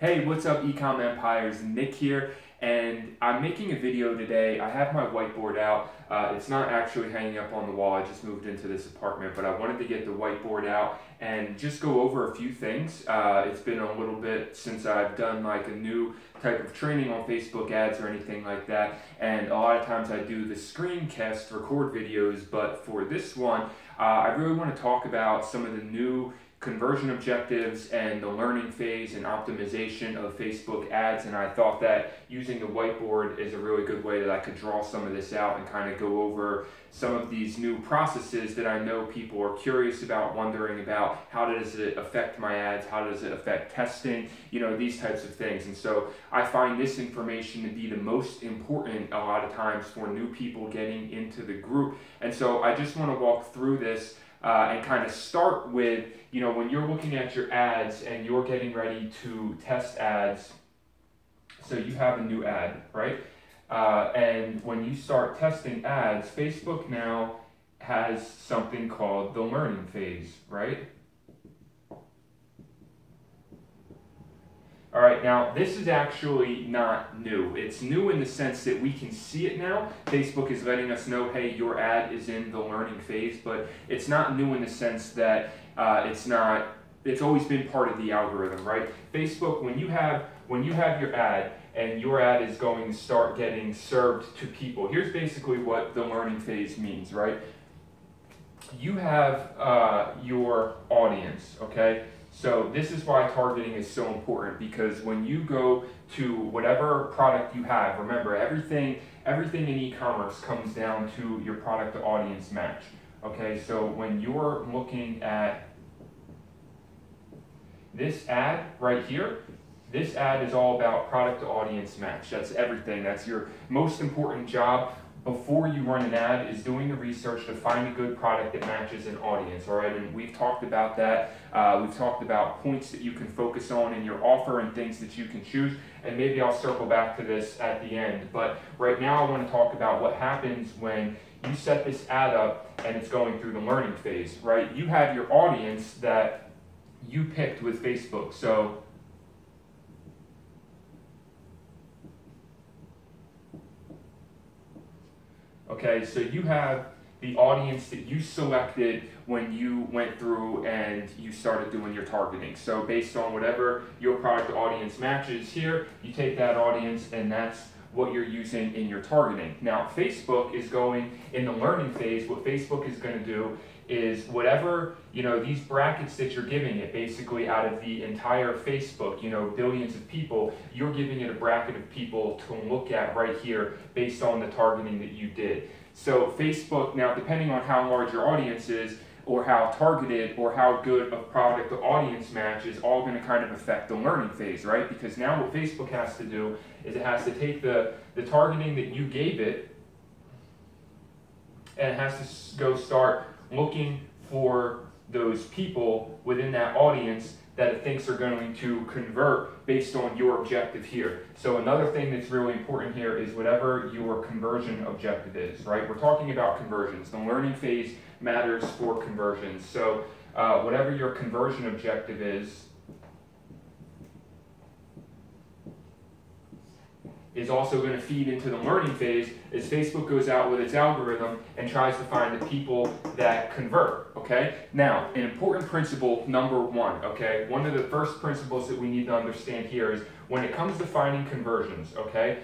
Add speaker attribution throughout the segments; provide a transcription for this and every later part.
Speaker 1: Hey, what's up, Ecom Empires? Nick here, and I'm making a video today. I have my whiteboard out. It's not actually hanging up on the wall. I just moved into this apartment, but I wanted to get the whiteboard out and just go over a few things. It's been a little bit since I've done like a new type of training on Facebook ads or anything like that, and a lot of times I do the screencast record videos, but for this one, I really want to talk about some of the new conversion objectives and the learning phase and optimization of Facebook ads, and I thought that using the whiteboard is a really good way that I could draw some of this out and kind of go over some of these new processes that I know people are curious about, wondering about how does it affect my ads, how does it affect testing, these types of things. And so I find this information to be the most important a lot of times for new people getting into the group. And so I just want to walk through this and kind of start with, when you're looking at your ads and you're getting ready to test ads, so you have a new ad, right? And when you start testing ads, Facebook now has something called the learning phase, right? All right, now this is actually not new. It's new in the sense that we can see it now. Facebook is letting us know, hey, your ad is in the learning phase, but it's not new in the sense that it's always been part of the algorithm, right? Facebook, when you have your ad and your ad is going to start getting served to people, here's basically what the learning phase means, right? You have your audience, okay? So this is why targeting is so important, because when you go to whatever product you have, remember everything in e-commerce comes down to your product to audience match. Okay, so when you're looking at this ad right here, this ad is all about product to audience match. That's everything. That's your most important job before you run an ad, is doing the research to find a good product that matches an audience, all right? And we've talked about that. We've talked about points that you can focus on in your offer and things that you can choose, and maybe I'll circle back to this at the end. But right now I want to talk about what happens when you set this ad up and it's going through the learning phase, right? You have your audience that you picked with Facebook. So okay, so you have the audience that you selected when you went through and you started doing your targeting. So based on whatever your product audience matches here, you take that audience and that's what you're using in your targeting. Now, Facebook is going in the learning phase. What Facebook is going to do is whatever, these brackets that you're giving it, basically out of the entire Facebook, billions of people, you're giving it a bracket of people to look at right here based on the targeting that you did. So Facebook, now depending on how large your audience is, or how targeted or how good a product to audience match, is all going to kind of affect the learning phase, right? Because now what Facebook has to do is it has to take the targeting that you gave it, and it has to go start looking for those people within that audience that it thinks are going to convert based on your objective here. So another thing that's really important here is whatever your conversion objective is, right? We're talking about conversions. The learning phase matters for conversions. So whatever your conversion objective is also going to feed into the learning phase as Facebook goes out with its algorithm and tries to find the people that convert, okay? Now, an important principle, number one, okay? One of the first principles that we need to understand here is when it comes to finding conversions, okay?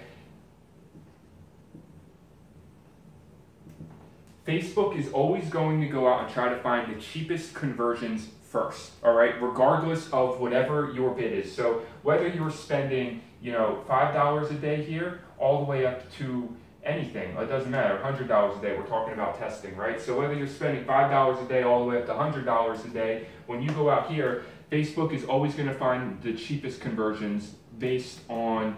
Speaker 1: Facebook is always going to go out and try to find the cheapest conversions first, all right? Regardless of whatever your bid is. So whether you're spending, $5 a day here, all the way up to anything, it doesn't matter, $100 a day, we're talking about testing, right? So whether you're spending $5 a day all the way up to $100 a day, when you go out here, Facebook is always going to find the cheapest conversions based on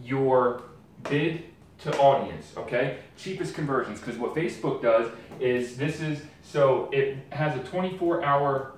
Speaker 1: your bid to audience, okay? Cheapest conversions, because what Facebook does is so it has a 24-hour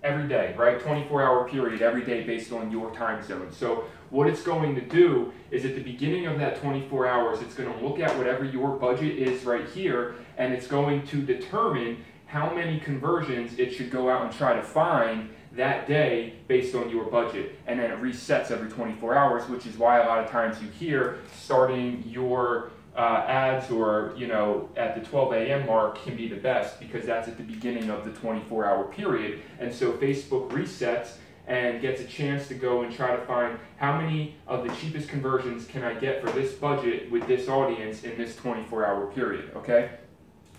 Speaker 1: every day, right? 24-hour period every day based on your time zone. So what it's going to do is at the beginning of that 24 hours, it's going to look at whatever your budget is right here, and it's going to determine how many conversions it should go out and try to find that day based on your budget. And then it resets every 24 hours, which is why a lot of times you hear starting your ads or, you know, at the 12 a.m. mark can be the best, because that's at the beginning of the 24-hour period. And so Facebook resets and gets a chance to go and try to find how many of the cheapest conversions can I get for this budget with this audience in this 24-hour period, okay?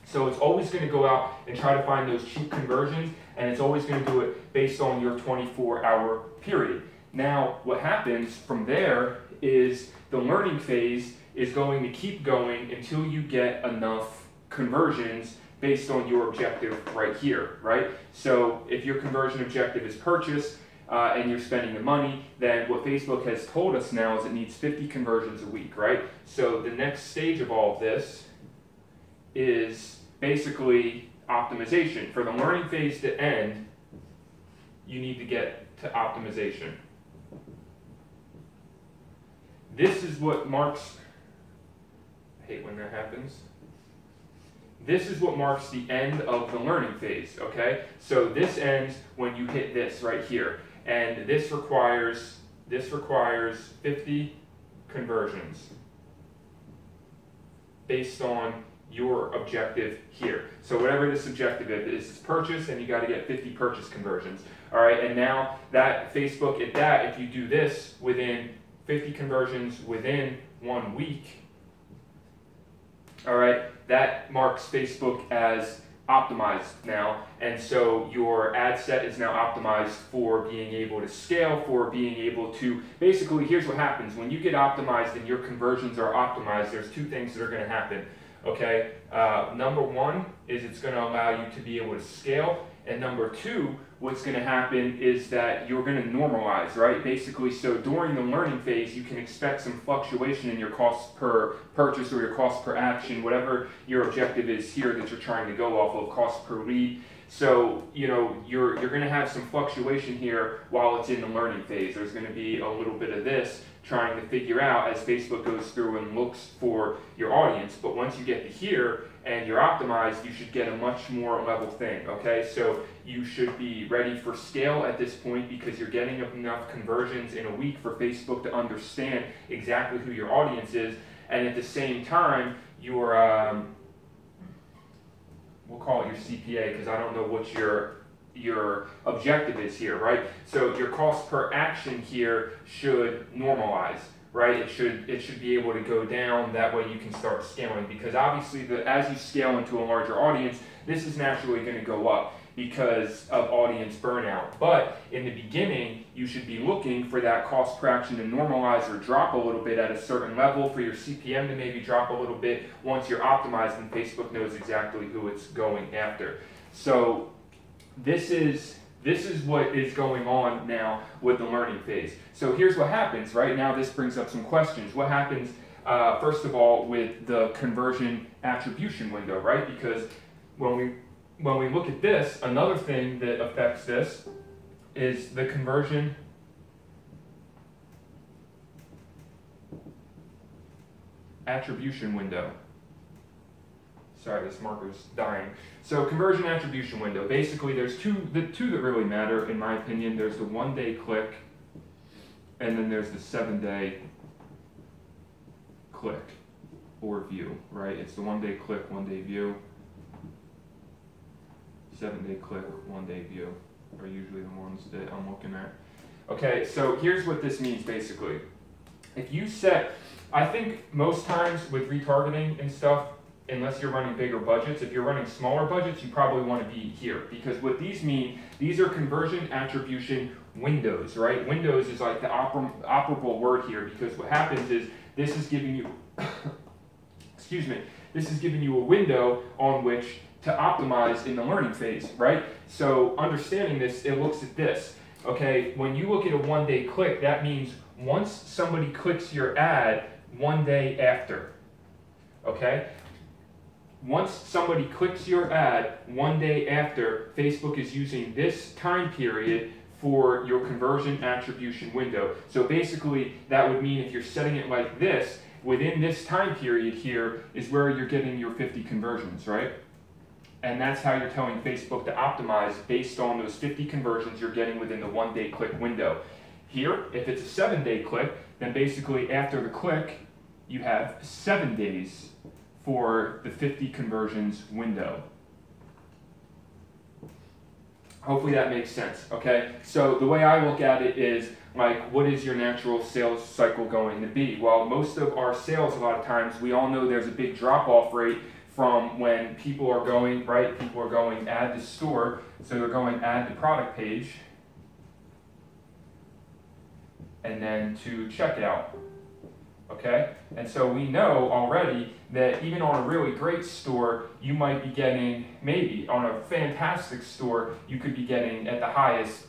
Speaker 1: So it's always going to go out and try to find those cheap conversions, and it's always going to do it based on your 24-hour period. Now, what happens from there is the learning phase is going to keep going until you get enough conversions based on your objective right here, right? So if your conversion objective is purchase and you're spending the money, then what Facebook has told us now is it needs 50 conversions a week, right? So the next stage of all of this is basically optimization. For the learning phase to end, you need to get to optimization. This is what marks, I hate when that happens. This is what marks the end of the learning phase, okay? So this ends when you hit this right here. And this requires 50 conversions based on your objective here. So whatever this objective is purchase, and you got to get 50 purchase conversions. All right, and now that Facebook at that, if you do this within 50 conversions within 1 week, all right, that marks Facebook as optimized now. And so your ad set is now optimized for being able to scale, for being able to, basically, here's what happens. When you get optimized and your conversions are optimized, there's two things that are going to happen. Okay, number one is it's going to allow you to be able to scale, and number two, what's going to happen is that you're going to normalize, right? Basically, so during the learning phase, you can expect some fluctuation in your cost per purchase or your cost per action, whatever your objective is here that you're trying to go off of, cost per lead. So, you know, you're going to have some fluctuation here while it's in the learning phase. There's going to be a little bit of this trying to figure out as Facebook goes through and looks for your audience. But once you get to here and you're optimized, you should get a much more level thing, okay? So you should be ready for scale at this point because you're getting enough conversions in a week for Facebook to understand exactly who your audience is. And at the same time, your, we'll call it your CPA because I don't know what your objective is here, right? So your cost per action here should normalize, right? It should be able to go down. That way you can start scaling, because obviously as you scale into a larger audience, this is naturally going to go up because of audience burnout. But in the beginning, you should be looking for that cost per action to normalize or drop a little bit at a certain level, for your CPM to maybe drop a little bit once you're optimized and Facebook knows exactly who it's going after. So this is what is going on now with the learning phase. So here's what happens, right? Now this brings up some questions. What happens, first of all, with the conversion attribution window, right? Because when we look at this, another thing that affects this is the conversion attribution window. Sorry, this marker's dying. So conversion attribution window. Basically, there's the two that really matter, in my opinion. There's the 1-day click, and then there's the 7-day click or view, right? It's the 1-day click, 1-day view. 7-day click, 1-day view are usually the ones that I'm looking at. Okay, so here's what this means basically. If you set, I think most times with retargeting and stuff, unless you're running bigger budgets, if you're running smaller budgets, you probably want to be here, because what these mean, these are conversion attribution windows, right? Windows is like the operable word here, because what happens is this is giving you, excuse me, this is giving you a window on which to optimize in the learning phase, right? So understanding this, it looks at this, okay? When you look at a 1-day click, that means once somebody clicks your ad 1 day after, okay? Once somebody clicks your ad 1 day after, Facebook is using this time period for your conversion attribution window. So basically, that would mean if you're setting it like this, within this time period here is where you're getting your 50 conversions, right? And that's how you're telling Facebook to optimize based on those 50 conversions you're getting within the 1-day click window. Here, if it's a 7-day click, then basically after the click, you have 7 days for the 50 conversions window. Hopefully that makes sense, okay? So the way I look at it is, like, what is your natural sales cycle going to be? Well, most of our sales, a lot of times, we all know there's a big drop-off rate from when people are going, right? People are going add to store, so they're going add to product page, and then to checkout, okay? And so we know already that even on a really great store, you might be getting, maybe on a fantastic store, you could be getting at the highest,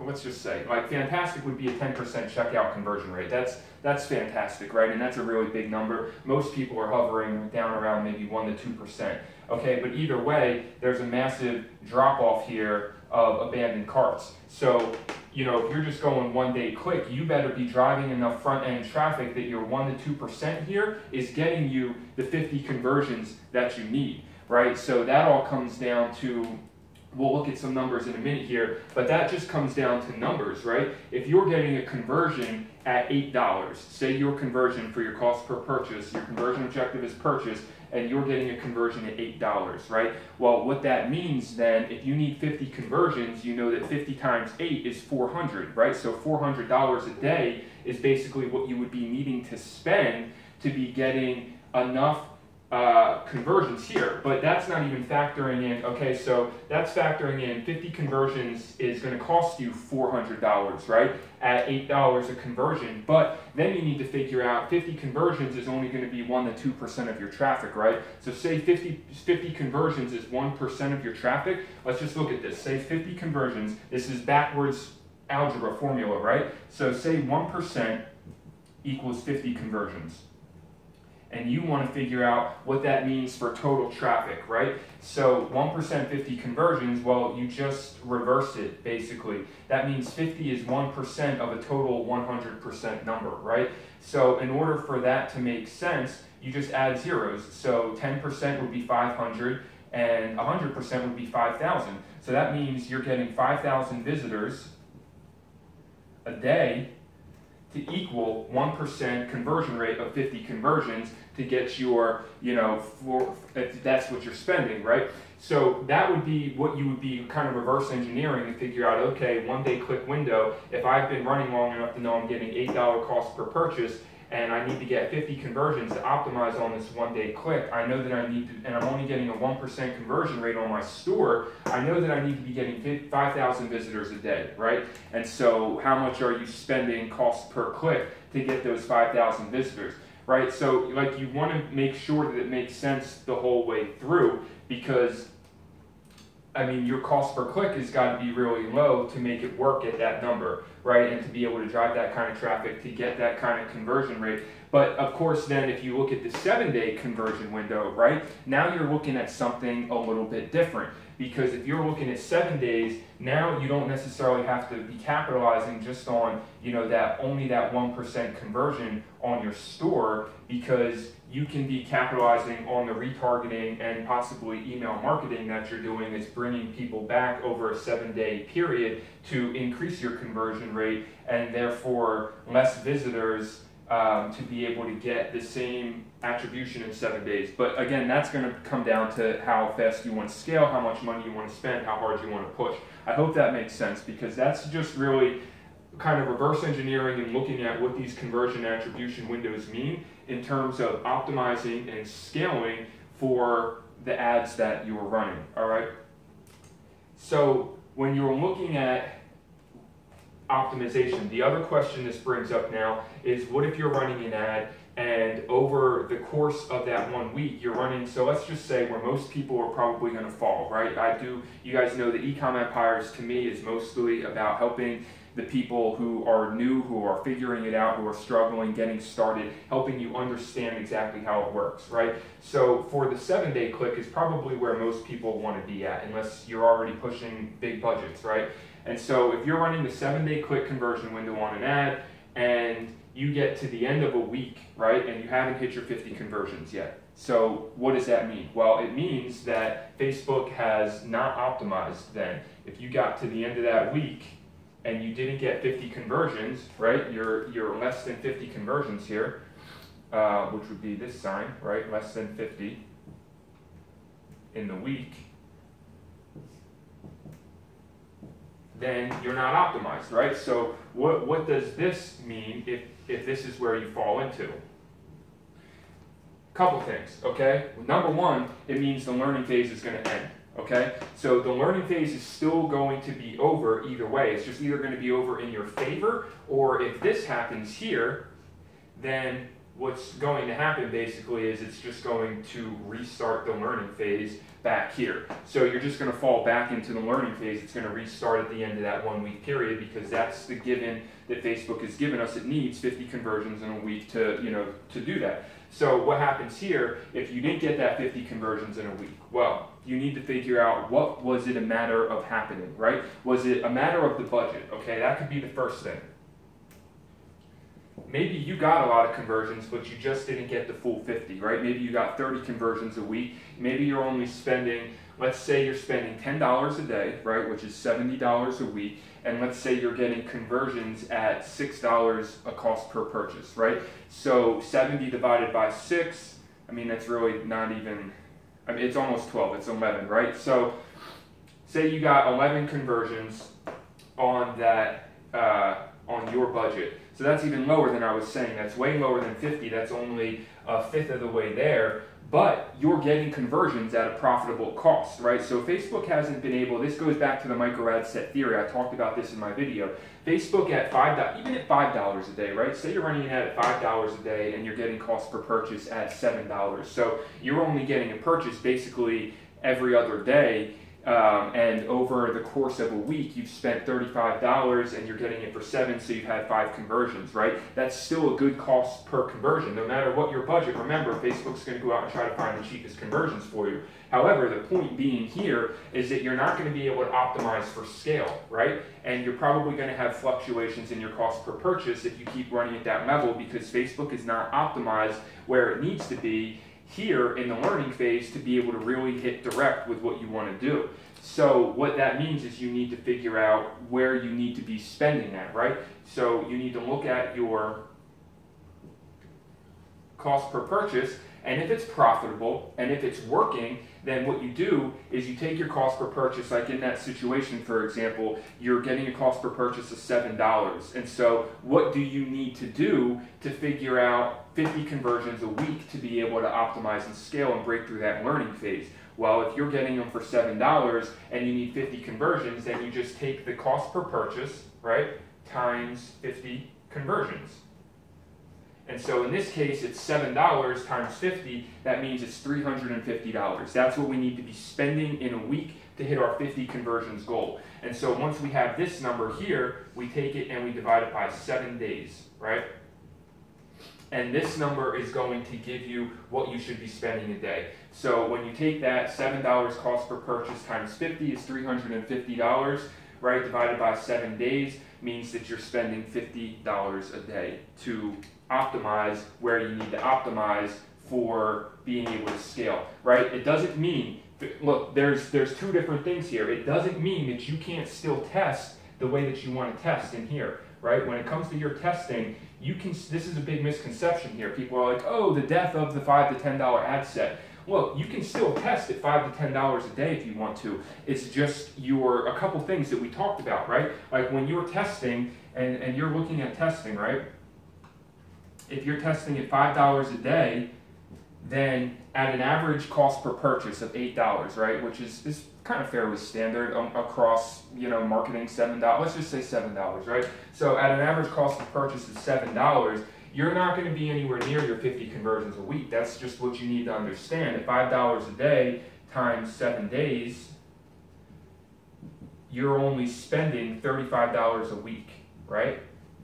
Speaker 1: let's just say, like fantastic would be a 10% checkout conversion rate. That's fantastic, right? And that's a really big number. Most people are hovering down around maybe 1 to 2%. Okay, but either way, there's a massive drop off here of abandoned carts. So, you know, if you're just going 1-day click, you better be driving enough front end traffic that your 1 to 2% here is getting you the 50 conversions that you need, right? So that all comes down to, we'll look at some numbers in a minute here, but that just comes down to numbers, right? If you're getting a conversion at $8, say your conversion for your cost per purchase, your conversion objective is purchase, and you're getting a conversion at $8, right? Well, what that means then, if you need 50 conversions, you know that 50 times 8 is 400, right? So $400 a day is basically what you would be needing to spend to be getting enough conversions here, but that's not even factoring in, okay, so that's factoring in 50 conversions is going to cost you $400, right, at $8 a conversion, but then you need to figure out 50 conversions is only going to be 1 to 2% of your traffic, right? So say 50 conversions is 1% of your traffic. Let's just look at this. Say 50 conversions, this is backwards algebra formula, right? So say 1% equals 50 conversions. And you want to figure out what that means for total traffic, right? So 1% 50 conversions, well, you just reverse it, basically. That means 50 is 1% of a total 100% number, right? So in order for that to make sense, you just add zeros. So 10% would be 500, and 100% would be 5,000. So that means you're getting 5,000 visitors a day to equal 1% conversion rate of 50 conversions to get your, you know, if that's what you're spending, right? So that would be what you would be kind of reverse engineering to figure out, okay, 1-day click window, if I've been running long enough to know I'm getting $8 cost per purchase, and I need to get 50 conversions to optimize on this 1-day click, I know that I need to, and I'm only getting a 1% conversion rate on my store, I know that I need to be getting 5,000 visitors a day, right? And so how much are you spending cost per click to get those 5,000 visitors, right? So like you want to make sure that it makes sense the whole way through, because I mean, your cost per click has got to be really low to make it work at that number, right? And to be able to drive that kind of traffic to get that kind of conversion rate. But of course, then if you look at the 7-day conversion window, right? Now you're looking at something a little bit different. Because if you're looking at 7 days, now you don't necessarily have to be capitalizing just on, you know, that only that 1% conversion on your store, because you can be capitalizing on the retargeting and possibly email marketing that you're doing that's bringing people back over a 7-day period to increase your conversion rate, and therefore less visitors to be able to get the same attribution in 7 days. But again, that's going to come down to how fast you want to scale, how much money you want to spend, how hard you want to push. I hope that makes sense, because that's just really kind of reverse engineering and looking at what these conversion attribution windows mean in terms of optimizing and scaling for the ads that you are running, all right? So when you're looking at optimization, the other question this brings up now is, what if you're running an ad and over the course of that 1 week you're running, so let's just say where most people are probably going to fall, right? You guys know that Ecom Empires to me is mostly about helping the people who are new, who are figuring it out, who are struggling, getting started, helping you understand exactly how it works, right? So for the 7-day click is probably where most people want to be at, unless you're already pushing big budgets, right? And so if you're running the 7-day click conversion window on an ad and you get to the end of a week, right, and you haven't hit your 50 conversions yet, So what does that mean? Well, it means that Facebook has not optimized then. If you got to the end of that week and you didn't get 50 conversions, right? You're less than 50 conversions here, which would be this sign, right? Less than 50 in the week, then you're not optimized, right? So what does this mean if this is where you fall into? Couple things, okay? Number one, it means the learning phase is going to end, okay? So the learning phase is still going to be over either way. It's just either going to be over in your favor, or if this happens here, then what's going to happen basically is it's just going to restart the learning phase back here. So you're just going to fall back into the learning phase. It's going to restart at the end of that 1 week period because that's the given that Facebook has given us. It needs 50 conversions in a week to do that. So what happens here, if you didn't get that 50 conversions in a week? Well, you need to figure out what was it a matter of happening, right? Was it a matter of the budget? Okay, that could be the first thing. Maybe you got a lot of conversions, but you just didn't get the full 50, right? Maybe you got 30 conversions a week. Maybe you're only spending, let's say you're spending $10 a day, right, which is $70 a week. And let's say you're getting conversions at $6 a cost per purchase, right? So 70 divided by 6, I mean, that's really not even, I mean, it's almost 12, it's 11, right? So say you got 11 conversions on that, on your budget. So that's even lower than I was saying. That's way lower than 50. That's only a fifth of the way there. But you're getting conversions at a profitable cost, right? So Facebook hasn't been able, this goes back to the micro ad set theory. I talked about this in my video. Facebook at $5, even at $5 a day, right? Say you're running it at $5 a day and you're getting cost per purchase at $7. So you're only getting a purchase basically every other day. And over the course of a week, you've spent $35 and you're getting it for $7, so you've had 5 conversions, right? That's still a good cost per conversion. No matter what your budget, remember, Facebook's going to go out and try to find the cheapest conversions for you. However, the point being here is that you're not going to be able to optimize for scale, right? And you're probably going to have fluctuations in your cost per purchase if you keep running at that level because Facebook is not optimized where it needs to be here in the learning phase to be able to really hit direct with what you want to do. So what that means is you need to figure out where you need to be spending that, right? So you need to look at your cost per purchase, and if it's profitable and if it's working, then what you do is you take your cost per purchase, like in that situation, for example, you're getting a cost per purchase of $7. And so what do you need to do to figure out 50 conversions a week to be able to optimize and scale and break through that learning phase? Well, if you're getting them for $7 and you need 50 conversions, then you just take the cost per purchase, right, times 50 conversions. And so in this case, it's $7 times 50. That means it's $350. That's what we need to be spending in a week to hit our 50 conversions goal. And so once we have this number here, we take it and we divide it by 7 days, right? And this number is going to give you what you should be spending a day. So when you take that $7 cost per purchase times 50 is $350, right? Divided by 7 days means that you're spending $50 a day to optimize where you need to optimize for being able to scale, right? It doesn't mean, look, there's two different things here. It doesn't mean that you can't still test the way that you want to test in here, right? When it comes to your testing, you can, this is a big misconception here. People are like, oh, the death of the $5 to $10 ad set. Well, you can still test at $5 to $10 a day if you want to. It's just a couple things that we talked about, right? Like when you're testing and you're looking at testing, right? If you're testing at $5 a day, then at an average cost per purchase of $8, right? Which is kind of fairly standard across, marketing, $7. Let's just say $7, right? So at an average cost of purchase of $7, you're not going to be anywhere near your 50 conversions a week. That's just what you need to understand. At $5 a day times 7 days, you're only spending $35 a week, right?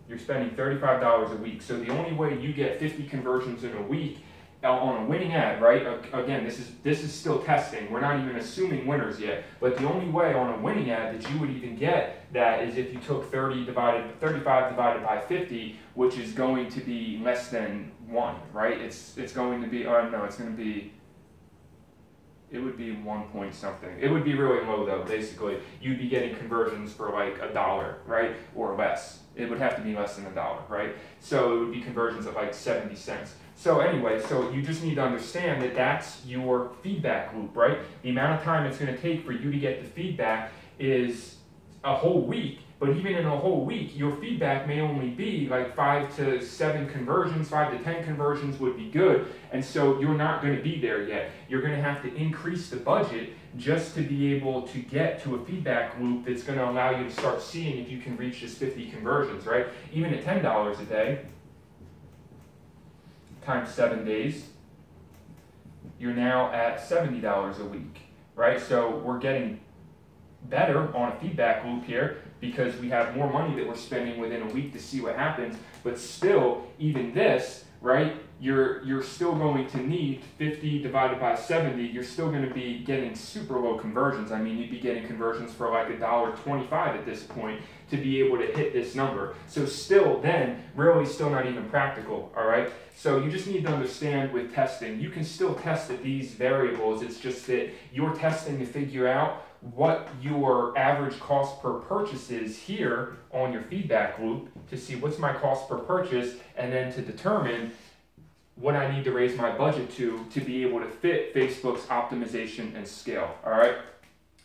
Speaker 1: You're spending $35 a week. So the only way you get 50 conversions in a week on a winning ad, right? Again, this is still testing. We're not even assuming winners yet. But the only way on a winning ad that you would even get that is if you took 35 divided by 50, which is going to be less than 1, right? It's going to be, no, it's going to be, it would be 1 point something. It would be really low though, basically. You'd be getting conversions for like $1, right? Or less. It would have to be less than $1, right? So it would be conversions of like 70 cents. So anyway, so you just need to understand that that's your feedback loop, right? The amount of time it's going to take for you to get the feedback is a whole week. But even in a whole week, your feedback may only be like 5 to 7 conversions, 5 to 10 conversions would be good. And so you're not going to be there yet. You're going to have to increase the budget just to be able to get to a feedback loop that's going to allow you to start seeing if you can reach this 50 conversions, right? Even at $10 a day, times 7 days, you're now at $70 a week, right? So we're getting better on a feedback loop here because we have more money that we're spending within a week to see what happens. But still, even this, right, you're still going to need 50 divided by 70. You're still going to be getting super low conversions. I mean, you'd be getting conversions for like $1.25 at this point to be able to hit this number. So still then, really still not even practical, all right? So you just need to understand with testing, you can still test at these variables. It's just that you're testing to figure out what your average cost per purchase is here on your feedback loop to see what's my cost per purchase, and then to determine what I need to raise my budget to be able to fit Facebook's optimization and scale, all right?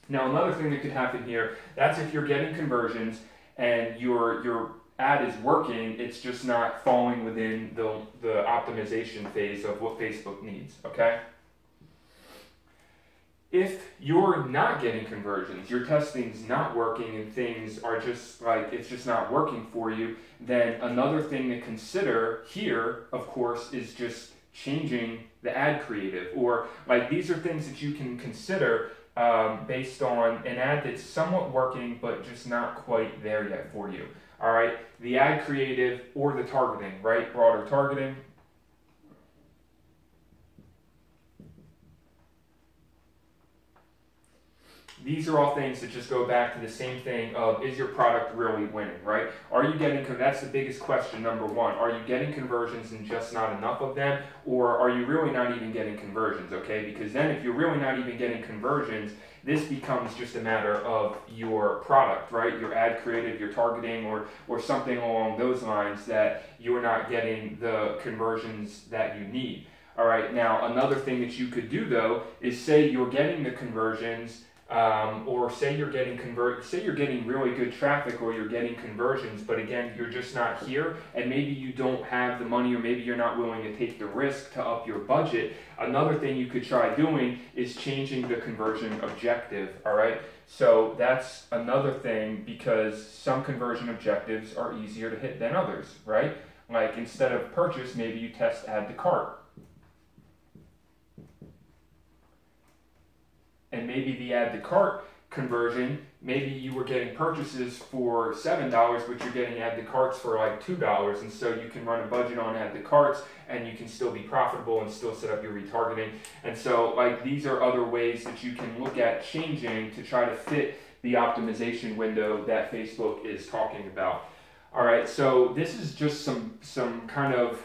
Speaker 1: Now, another thing that could happen here, that's if you're getting conversions and your ad is working, it's just not falling within the optimization phase of what Facebook needs, okay? If you're not getting conversions, your testing's not working and things are just like, it's just not working for you, then another thing to consider here, of course, is just changing the ad creative. Or like these are things that you can consider based on an ad that's somewhat working but just not quite there yet for you. All right, the ad creative or the targeting, right? Broader targeting. These are all things that just go back to the same thing of, is your product really winning, right? Are you getting, that's the biggest question, number one. Are you getting conversions and just not enough of them? Or are you really not even getting conversions, okay? Because then if you're really not even getting conversions, this becomes just a matter of your product, right? Your ad creative, your targeting, or something along those lines that you're not getting the conversions that you need. All right, now another thing that you could do though, is say you're getting the conversions, or say you're getting really good traffic or you're getting conversions, but again, you're just not here and maybe you don't have the money or maybe you're not willing to take the risk to up your budget. Another thing you could try doing is changing the conversion objective, all right? So that's another thing because some conversion objectives are easier to hit than others, right? Like instead of purchase, maybe you test add to cart. And maybe the add to cart conversion, maybe you were getting purchases for $7, but you're getting add to carts for like $2. And so you can run a budget on add to carts and you can still be profitable and still set up your retargeting. And so like these are other ways that you can look at changing to try to fit the optimization window that Facebook is talking about. All right, so this is just some kind of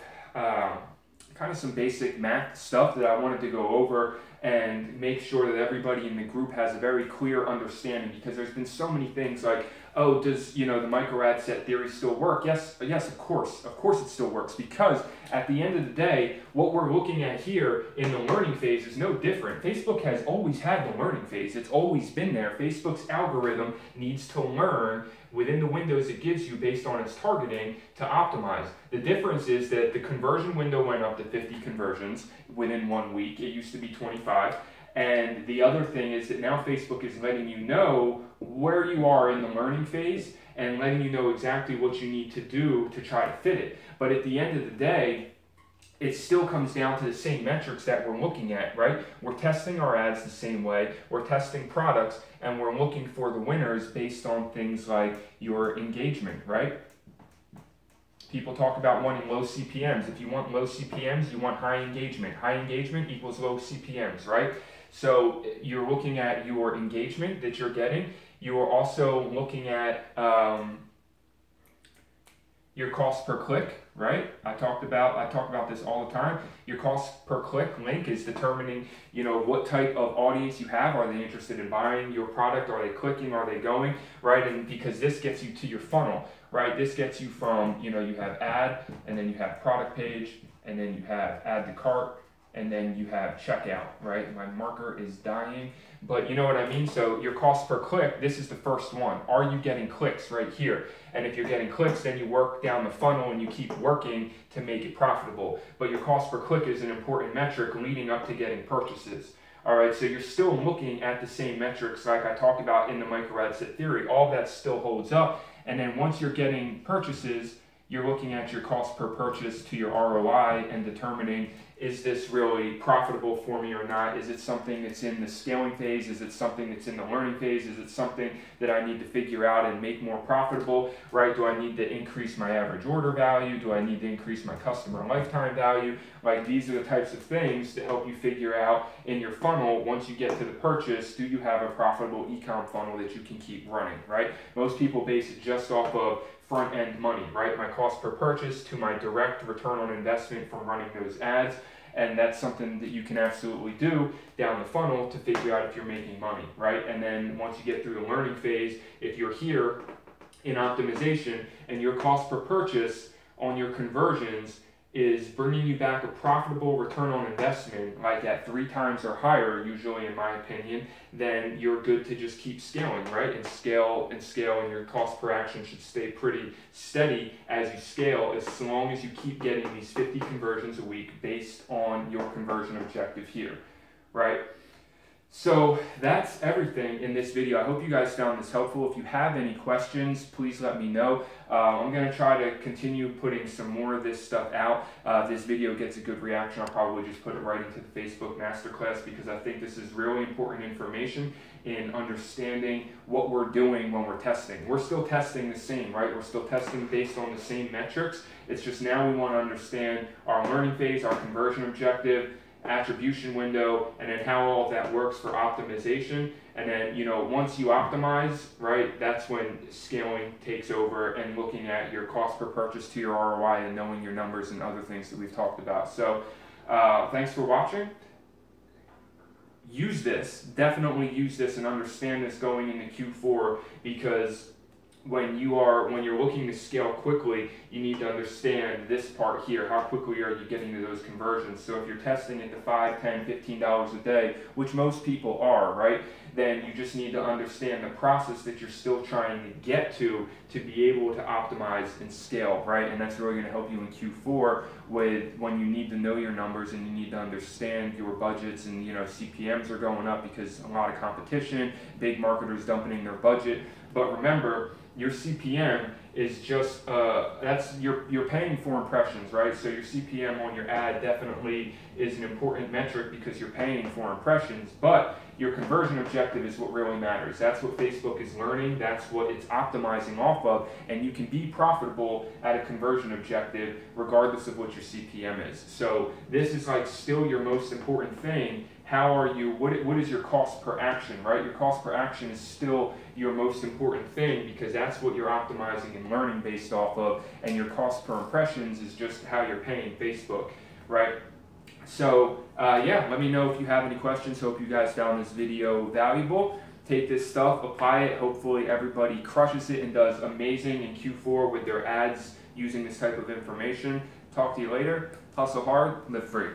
Speaker 1: some basic math stuff that I wanted to go over and make sure that everybody in the group has a very clear understanding, because there's been so many things like, oh, does the micro ad set theory still work? Yes, of course it still works, because at the end of the day, what we're looking at here in the learning phase is no different. Facebook has always had the learning phase. It's always been there. Facebook's algorithm needs to learn within the windows it gives you based on its targeting to optimize. The difference is that the conversion window went up to 50 conversions within 1 week. It used to be 25. And the other thing is that now Facebook is letting you know where you are in the learning phase and letting you know exactly what you need to do to try to fit it. But at the end of the day, it still comes down to the same metrics that we're looking at, right? We're testing our ads the same way, we're testing products, and we're looking for the winners based on things like your engagement, right? People talk about wanting low CPMs. If you want low CPMs, you want high engagement. High engagement equals low CPMs, right? So you're looking at your engagement that you're getting. You are also looking at your cost per click, right? I talk about this all the time. Your cost per click link is determining, what type of audience you have. Are they interested in buying your product? Are they clicking? Are they going, right? And because this gets you to your funnel, right? This gets you from, you have ad, and then you have product page, and then you have add to cart, and then you have checkout, right? My marker is dying, but you know what I mean? So your cost per click, this is the first one. Are you getting clicks right here? And if you're getting clicks, then you work down the funnel and you keep working to make it profitable. But your cost per click is an important metric leading up to getting purchases. All right, so you're still looking at the same metrics like I talked about in the micro ad set theory. All that still holds up. And then once you're getting purchases, you're looking at your cost per purchase to your ROI and determining, is this really profitable for me or not? Is it something that's in the scaling phase? Is it something that's in the learning phase? Is it something that I need to figure out and make more profitable, right? Do I need to increase my average order value? Do I need to increase my customer lifetime value? Like, these are the types of things to help you figure out in your funnel, once you get to the purchase, do you have a profitable e-com funnel that you can keep running, right? Most people base it just off of front end money, right? My cost per purchase to my direct return on investment from running those ads. And that's something that you can absolutely do down the funnel to figure out if you're making money, right? And then once you get through the learning phase, if you're here in optimization and your cost per purchase on your conversions is bringing you back a profitable return on investment, like at 3 times or higher, usually in my opinion, then you're good to just keep scaling, right? And scale, and your cost per action should stay pretty steady as you scale, as long as you keep getting these 50 conversions a week based on your conversion objective here, right? So that's everything in this video. I hope you guys found this helpful. If you have any questions, please let me know. I'm going to try to continue putting some more of this stuff out. If this video gets a good reaction, I'll probably just put it right into the Facebook Masterclass, because I think this is really important information in understanding what we're doing when we're testing. We're still testing the same, right? We're still testing based on the same metrics. It's just now we want to understand our learning phase, our conversion objective, attribution window, and then how all of that works for optimization. And then, once you optimize, right, that's when scaling takes over and looking at your cost per purchase to your ROI and knowing your numbers and other things that we've talked about. So thanks for watching. Use this, definitely use this and understand this going into Q4, because when you're looking to scale quickly, you need to understand this part here. How quickly are you getting to those conversions? So if you're testing at the $5, $10, $15 a day, which most people are, right, then you just need to understand the process that you're still trying to get to be able to optimize and scale, right? And that's really going to help you in Q4 when you need to know your numbers and you need to understand your budgets, and CPMs are going up because a lot of competition, big marketers dumping their budget. But remember, your CPM is just, you're paying for impressions, right? So your CPM on your ad definitely is an important metric because you're paying for impressions, but your conversion objective is what really matters. That's what Facebook is learning. That's what it's optimizing off of, and you can be profitable at a conversion objective regardless of what your CPM is. So this is like still your most important thing. How are you, what is your cost per action, right? Your cost per action is still your most important thing because that's what you're optimizing and learning based off of, and your cost per impressions is just how you're paying Facebook, right? So yeah, let me know if you have any questions. Hope you guys found this video valuable. Take this stuff, apply it. Hopefully everybody crushes it and does amazing in Q4 with their ads using this type of information. Talk to you later. Hustle hard, live free.